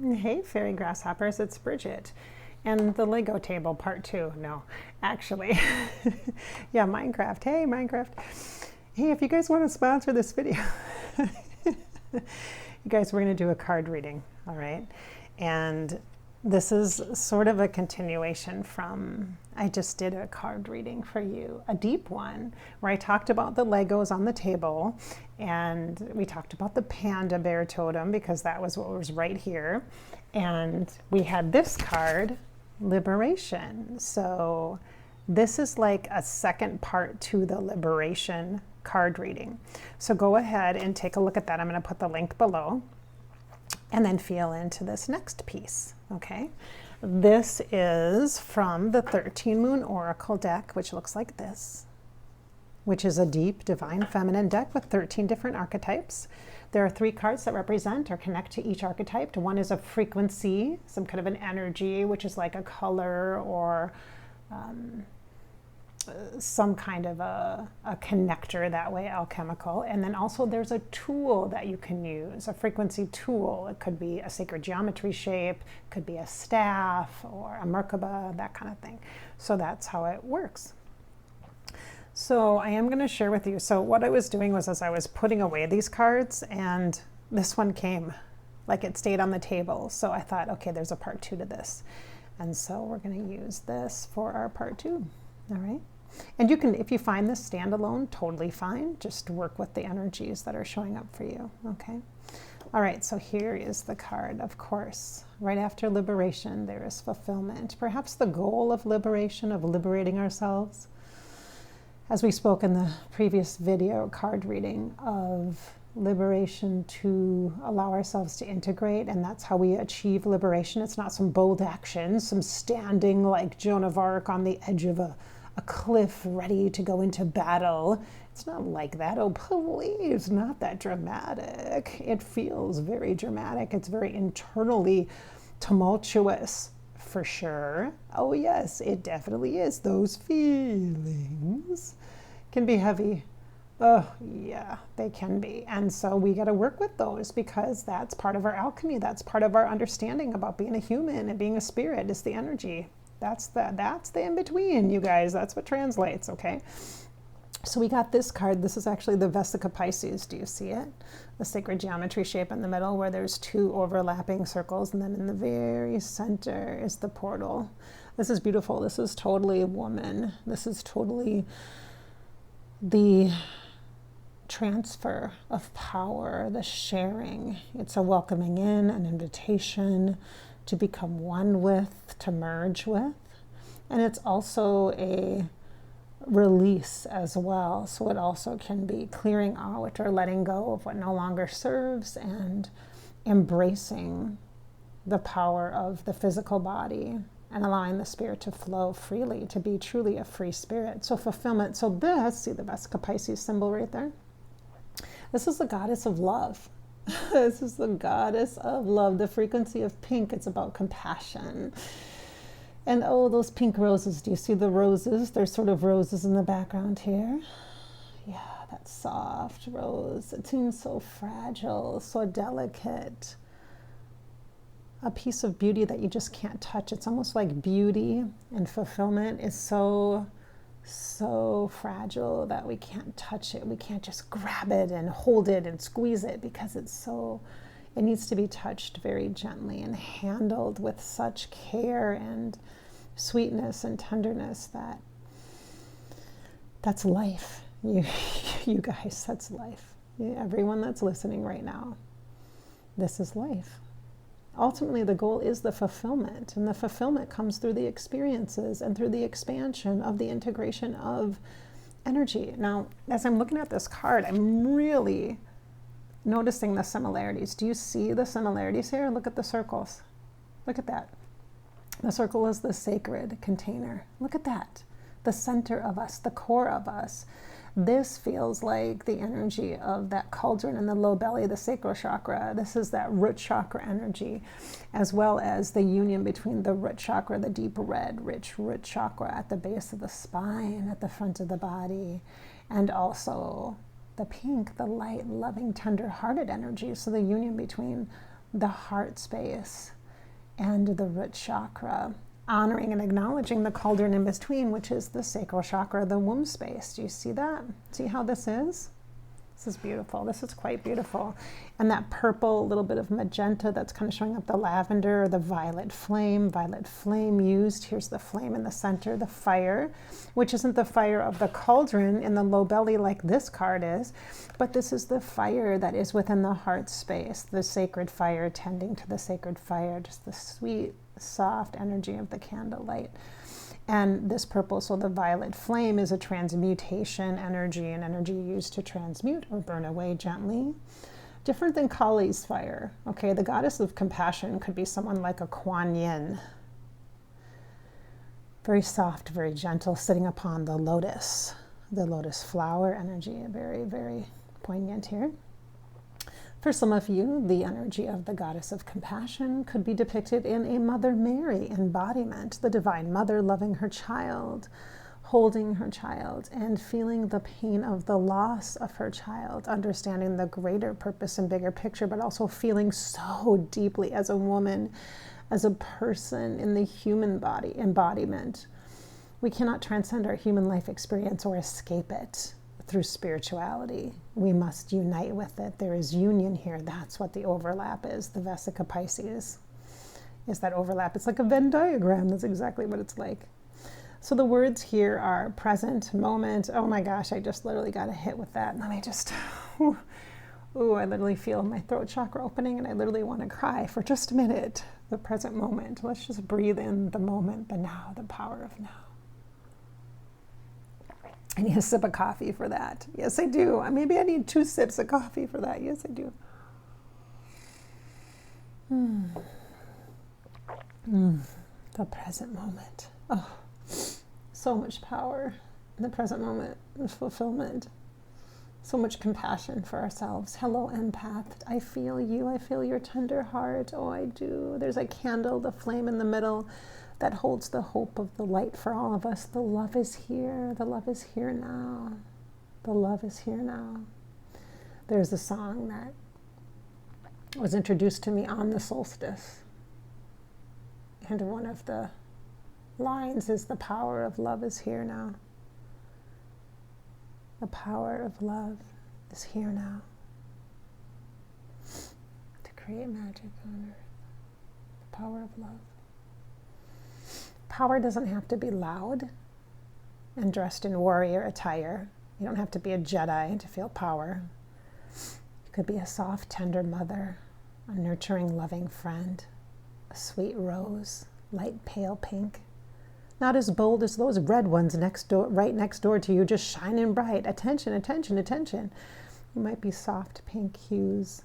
Hey, fairy grasshoppers, it's Bridget. And the Lego table, part 2. No, actually. Yeah, Minecraft. Hey, Minecraft. Hey, if you guys want to sponsor this video, you guys, we're going to do a card reading, all right? And this is sort of a continuation from, I just did a card reading for you, a deep one, where I talked about the Legos on the table, and we talked about the panda bear totem because that was what was right here. And we had this card, Liberation. So this is like a second part to the Liberation card reading. So go ahead and take a look at that. I'm going to put the link below. And then feel into this next piece, okay? This is from the 13 Moon Oracle deck, which looks like this, which is a deep, divine feminine deck with 13 different archetypes. There are 3 cards that represent or connect to each archetype. One is a frequency, some kind of an energy, which is like a color or some kind of a connector that way, alchemical. And then also there's a tool that you can use, a frequency tool. It could be a sacred geometry shape, could be a staff or a Merkaba, that kind of thing. So that's how it works. So I am going to share with you. So what I was doing was, as I was putting away these cards, and this one came, like it stayed on the table. So I thought, okay, there's a part 2 to this. And so we're going to use this for our part 2. All right. And you can, if you find this standalone, totally fine. Just work with the energies that are showing up for you. Okay. All right. So here is the card. Of course, right after liberation, there is fulfillment. Perhaps the goal of liberation, of liberating ourselves. As we spoke in the previous video card reading, of liberation to allow ourselves to integrate, and that's how we achieve liberation. It's not some bold action, some standing like Joan of Arc on the edge of a cliff ready to go into battle. It's not like that. Oh, please, not that dramatic. It feels very dramatic. It's very internally tumultuous, for sure. Oh yes, it definitely is. Those feelings can be heavy. Oh yeah, they can be. And so we got to work with those, because that's part of our alchemy. That's part of our understanding about being a human and being a spirit, is the energy. That's the in-between, you guys. That's what translates, okay? So we got this card. This is actually the Vesica Pisces. Do you see it? The sacred geometry shape in the middle where there's 2 overlapping circles, and then in the very center is the portal. This is beautiful. This is totally a woman. This is totally the transfer of power, the sharing. It's a welcoming in, an invitation to become one with, to merge with. And it's also a release as well. So it also can be clearing out or letting go of what no longer serves, and embracing the power of the physical body and allowing the spirit to flow freely, to be truly a free spirit. So fulfillment. So this, see the Vesica Pisces symbol right there? This is the goddess of love. This is the goddess of love, the frequency of pink. It's about compassion. And oh, those pink roses. Do you see the roses? There's sort of roses in the background here. Yeah, that soft rose. It seems so fragile, so delicate. A piece of beauty that you just can't touch. It's almost like beauty and fulfillment is so fragile that we can't touch it. We can't just grab it and hold it and squeeze it, because it needs to be touched very gently and handled with such care and sweetness and tenderness. That's life. You guys, that's life. Everyone that's listening right now, this is life. Ultimately, the goal is the fulfillment, and the fulfillment comes through the experiences and through the expansion of the integration of energy. Now, as I'm looking at this card, I'm really noticing the similarities. Do you see the similarities here? Look at the circles. Look at that. The circle is the sacred container. Look at that. The center of us, the core of us. This feels like the energy of that cauldron in the low belly, the sacral chakra. This is that root chakra energy, as well as the union between the root chakra, the deep red, rich root chakra at the base of the spine, at the front of the body, and also the pink, the light, loving, tender-hearted energy. So the union between the heart space, and the root chakra, honoring and acknowledging the cauldron in between, which is the sacral chakra, the womb space. Do you see that? See how this is? This is beautiful. This is quite beautiful. And that purple, a little bit of magenta that's kind of showing up, the lavender, the violet flame used. Here's the flame in the center, the fire, which isn't the fire of the cauldron in the low belly like this card is, but this is the fire that is within the heart space, the sacred fire, tending to the sacred fire, just the sweet, soft energy of the candlelight. And this purple, so the violet flame, is a transmutation energy, an energy used to transmute or burn away gently. Different than Kali's fire. Okay, the goddess of compassion could be someone like a Kuan Yin. Very soft, very gentle, sitting upon the lotus flower energy. Very, very poignant here. For some of you, the energy of the goddess of compassion could be depicted in a Mother Mary embodiment, the Divine Mother loving her child, holding her child, and feeling the pain of the loss of her child, understanding the greater purpose and bigger picture, but also feeling so deeply as a woman, as a person in the human body embodiment. We cannot transcend our human life experience or escape it through spirituality. We must unite with it. There is union here. That's what the overlap is. The Vesica Pisces is that overlap. It's like a Venn diagram. That's exactly what it's like. So the words here are present, moment. Oh my gosh, I just literally got a hit with that. Let me just, I literally feel my throat chakra opening and I literally want to cry for just a minute. The present moment. Let's just breathe in the moment, the now, the power of now. I need a sip of coffee for that. Yes, I do. Maybe I need 2 sips of coffee for that. Yes, I do. The present moment. Oh, so much power in the present moment, the fulfillment. So much compassion for ourselves. Hello, empath. I feel you. I feel your tender heart. Oh, I do. There's a candle, the flame in the middle, that holds the hope of the light for all of us. The love is here. The love is here now. The love is here now. There's a song that was introduced to me on the solstice. And one of the lines is, the power of love is here now. The power of love is here now. To create magic on earth. The power of love. Power doesn't have to be loud and dressed in warrior attire. You don't have to be a Jedi to feel power. You could be a soft, tender mother, a nurturing, loving friend, a sweet rose, light pale pink. Not as bold as those red ones next door, right next door to you, just shining bright. Attention, attention, attention. You might be soft pink hues.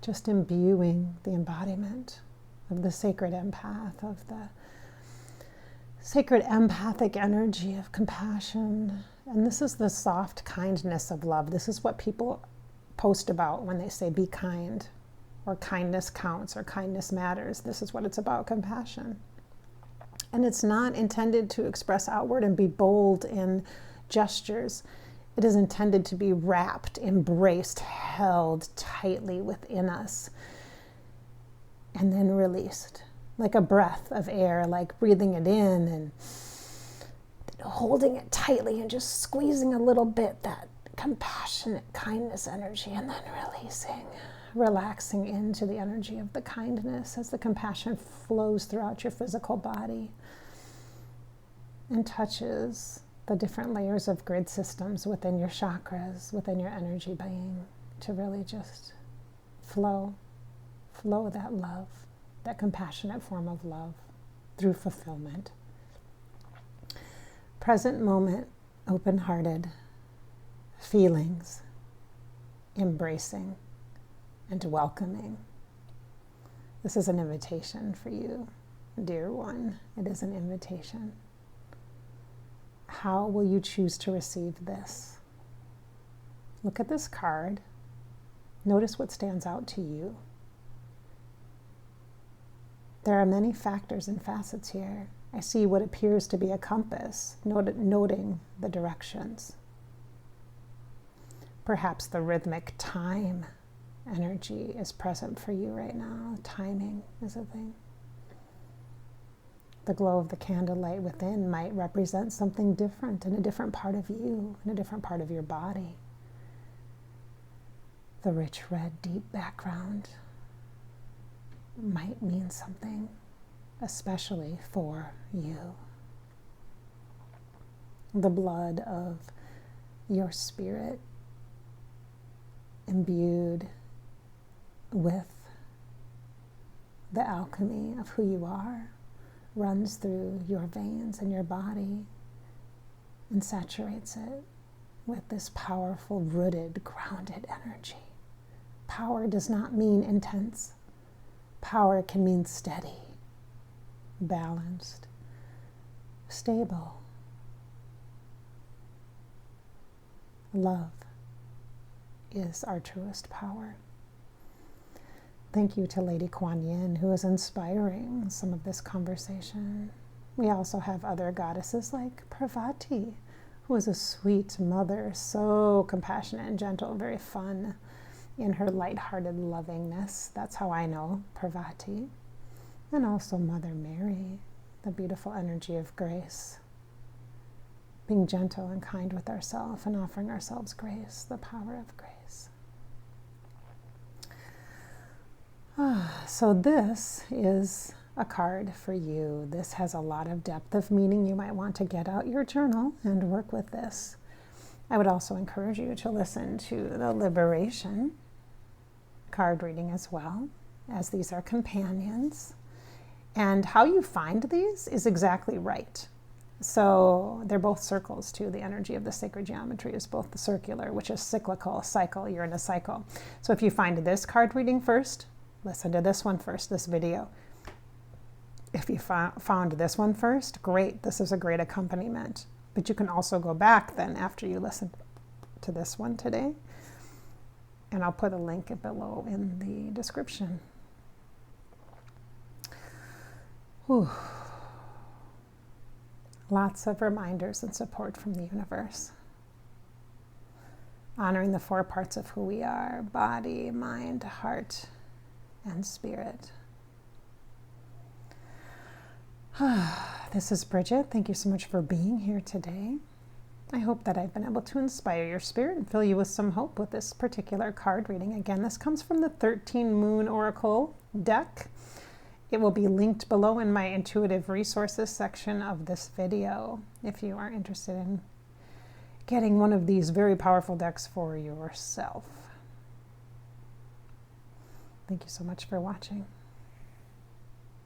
Just imbuing the embodiment of the sacred empath, of the sacred empathic energy of compassion. And this is the soft kindness of love. This is what people post about when they say be kind, or kindness counts, or kindness matters. This is what it's about, compassion. And it's not intended to express outward and be bold in gestures. It is intended to be wrapped, embraced, held tightly within us, and then released, like a breath of air, like breathing it in and holding it tightly and just squeezing a little bit, that compassionate kindness energy, and then releasing, relaxing into the energy of the kindness as the compassion flows throughout your physical body and touches the different layers of grid systems within your chakras, within your energy being, to really just flow that love, that compassionate form of love through fulfillment. Present moment, open-hearted, feelings, embracing and welcoming. This is an invitation for you, dear one. It is an invitation. How will you choose to receive this? Look at this card. Notice what stands out to you. There are many factors and facets here. I see what appears to be a compass, noting the directions. Perhaps the rhythmic time energy is present for you right now. Timing is a thing. The glow of the candlelight within might represent something different in a different part of you, in a different part of your body. The rich red deep background might mean something, especially for you. The blood of your spirit imbued with the alchemy of who you are runs through your veins and your body and saturates it with this powerful, rooted, grounded energy. Power does not mean intense. Power can mean steady, balanced, stable. Love is our truest power. Thank you to Lady Kuan Yin, who is inspiring some of this conversation. We also have other goddesses like Parvati, who is a sweet mother, so compassionate and gentle, very fun in her lighthearted lovingness. That's how I know Parvati. And also Mother Mary, the beautiful energy of grace. Being gentle and kind with ourselves and offering ourselves grace, the power of grace. So this is a card for you. This has a lot of depth of meaning. You might want to get out your journal and work with this. I would also encourage you to listen to the Liberation card reading as well, as these are companions. And how you find these is exactly right. So they're both circles too. The energy of the sacred geometry is both the circular, which is cyclical, cycle, you're in a cycle. So if you find this card reading first, listen to this one first, this video. If you found this one first, great, this is a great accompaniment. But you can also go back then after you listen to this one today. And I'll put a link below in the description. Whew. Lots of reminders and support from the universe. Honoring the 4 parts of who we are: body, mind, heart, and spirit. This is Bridget. Thank you so much for being here today. I hope that I've been able to inspire your spirit and fill you with some hope with this particular card reading. Again, this comes from the 13 Moon Oracle deck. It will be linked below in my intuitive resources section of this video if you are interested in getting one of these very powerful decks for yourself. Thank you so much for watching.